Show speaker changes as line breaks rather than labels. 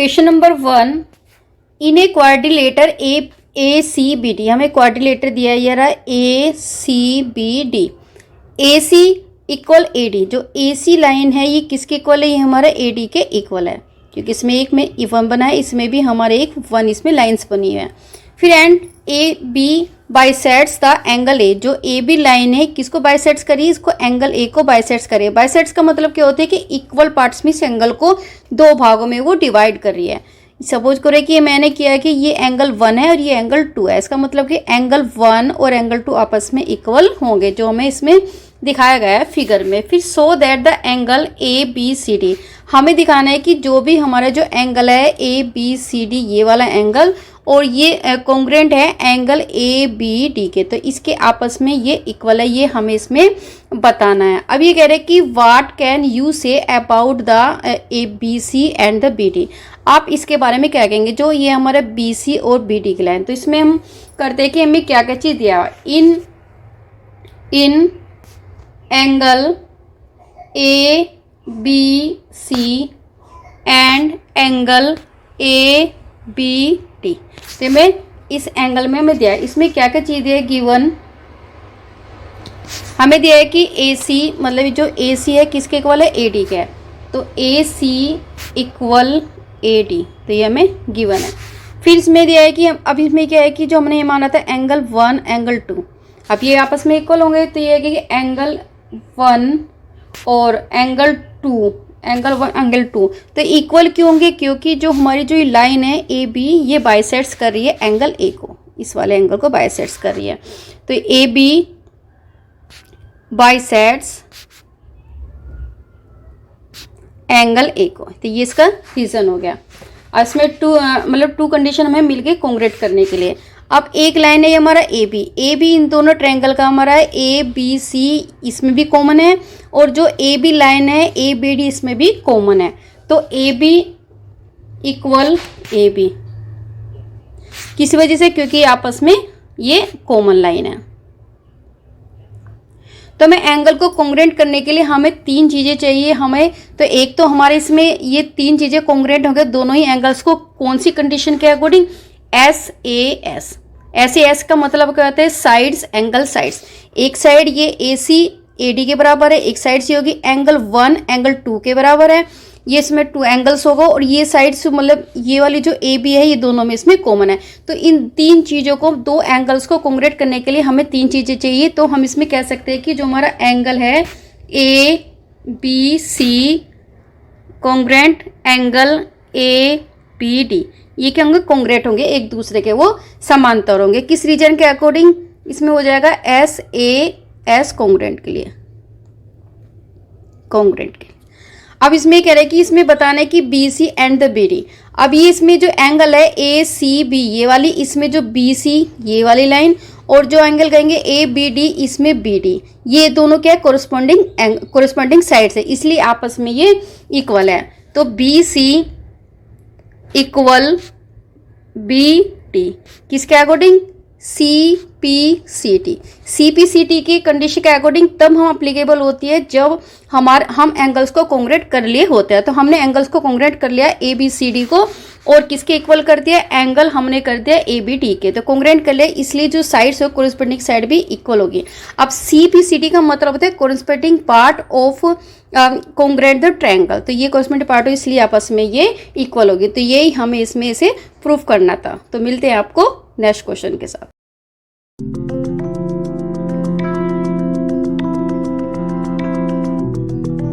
Question number 1, in a quadrilateral A C B D, हमें quadrilateral दिया है ये रहा A C B D, A C equal A D. जो A C line है ये किसके इक्वल है? ये हमारा ए डी के इक्वल है, क्योंकि इसमें एक में वन बना है, इसमें भी हमारे एक वन इसमें लाइंस बनी है। फिर and A B bisects the angle A, जो ए बी लाइन है किसको बाइसेट्स करी? इसको एंगल ए को बाइसेट्स करे। बाइसेट्स का मतलब क्या होता है कि इक्वल पार्ट्स में इस एंगल को दो भागों में वो डिवाइड कर रही है। सपोज करो कि मैंने किया कि ये एंगल 1 है और ये एंगल 2 है, इसका मतलब कि एंगल 1 और एंगल 2 आपस में इक्वल होंगे, जो हमें इसमें दिखाया गया है फिगर में। फिर so that the angle A B C D, हमें दिखाना है कि जो भी हमारा जो एंगल है ए बी सी डी, ये वाला एंगल और ये कॉन्ग्रुएंट है एंगल ए बी डी के, तो इसके आपस में ये इक्वल है, ये हमें इसमें बताना है। अब ये कह रहे हैं कि what can you say about the A B C and the B D, आप इसके बारे में क्या कहेंगे? जो ये हमारा बी सी और बी डी की लाइन, तो इसमें हम करते हैं कि हमें क्या क्या चीज़ दिया हुआ, in angle A B C and angle A B D, तो हमें इस एंगल में हमें दिया है, इसमें क्या क्या चीज़ है गिवन, हमें दिया है कि ए सी मतलब जो ए सी है किसके इक्वल है? ए डी के है, तो ए सी इक्वल ए डी, तो ये हमें गिवन है। फिर इसमें दिया है कि अब इसमें क्या है कि जो हमने ये माना था एंगल 1 एंगल 2, अब ये आपस में इक्वल होंगे, तो ये है कि एंगल 1 और एंगल 2, एंगल 1 एंगल 2 तो इक्वल क्यों होंगे? क्योंकि जो हमारी जो लाइन है ए बी ये बाइसेट्स कर रही है एंगल ए को, इस वाले एंगल को बाइसेट्स कर रही है, तो ए बी बाइसेट्स एंगल ए को, तो ये इसका रीजन हो गया। और इसमें टू कंडीशन हमें मिल गई कॉन्ग्रुएट करने के लिए। अब एक लाइन है हमारा ए बी इन दोनों ट्रायंगल का हमारा है, ए बी सी इसमें भी कॉमन है और जो ए बी लाइन है ए बी डी इसमें भी कॉमन है, तो A B equal A B, किस वजह से? क्योंकि आपस में ये कॉमन लाइन है। तो हमें एंगल को कॉन्ग्रुएंट करने के लिए हमें तीन चीज़ें चाहिए हमें, तो एक तो हमारे इसमें ये तीन चीज़ें कॉन्ग्रुएंट हो गए दोनों ही एंगल्स को, कौन सी कंडीशन के अकॉर्डिंग? एस ए एस का मतलब क्या होता है? Sides, angle sides. एक साइड ये ए सी ए डी के बराबर है, एक साइड से होगी एंगल 1 एंगल 2 के बराबर है, ये इसमें 2 एंगल्स होगा और ये साइड से मतलब ये वाली जो ए बी है ये दोनों में इसमें कॉमन है। तो इन तीन चीज़ों को, दो एंगल्स को कॉन्ग्रुएट करने के लिए हमें तीन चीज़ें चाहिए, तो हम इसमें कह सकते हैं कि जो हमारा एंगल है A B C congruent angle A B D, ये क्या होंगे? कॉन्ग्रुएट होंगे, एक दूसरे के वो समांतर होंगे। किस रीजन के अकॉर्डिंग? इसमें हो जाएगा एस ए एस कॉन्ग्रुएंट के लिए, कॉन्ग्रुएंट के। अब इसमें कह रहे हैं कि इसमें बताना है कि B C and the B D, अब ये इसमें जो एंगल है ए सी बी ये वाली, इसमें जो बी सी ये वाली लाइन और जो एंगल कहेंगे ए बी डी इसमें बी डी, ये दोनों क्या है? कोरिस्पॉन्डिंग साइड है, इसलिए आपस में ये इक्वल है। तो B C equal B T, किसके according? C P C T की कंडीशन के अकॉर्डिंग तब हम अप्लीकेबल होती है जब हम एंगल्स को कॉन्ग्रुएट कर लिए होते हैं। तो हमने एंगल्स को कॉन्ग्रुएट कर लिया ए बी सी डी को और किसके इक्वल कर दिया? एंगल हमने कर दिया ए बी डी के, तो कॉन्ग्रुएंट कर लिया, इसलिए जो साइड्स है कोरिस्पोंडिंग साइड भी इक्वल होगी। अब सी पी सी डी का मतलब होता है corresponding part of congruent the triangle, तो ये कोरिस्पोंडिंग पार्ट हो इसलिए आपस में ये इक्वल होगी, तो यही हमें इसमें इसे प्रूफ करना था। तो मिलते हैं आपको नेक्स्ट क्वेश्चन के साथ।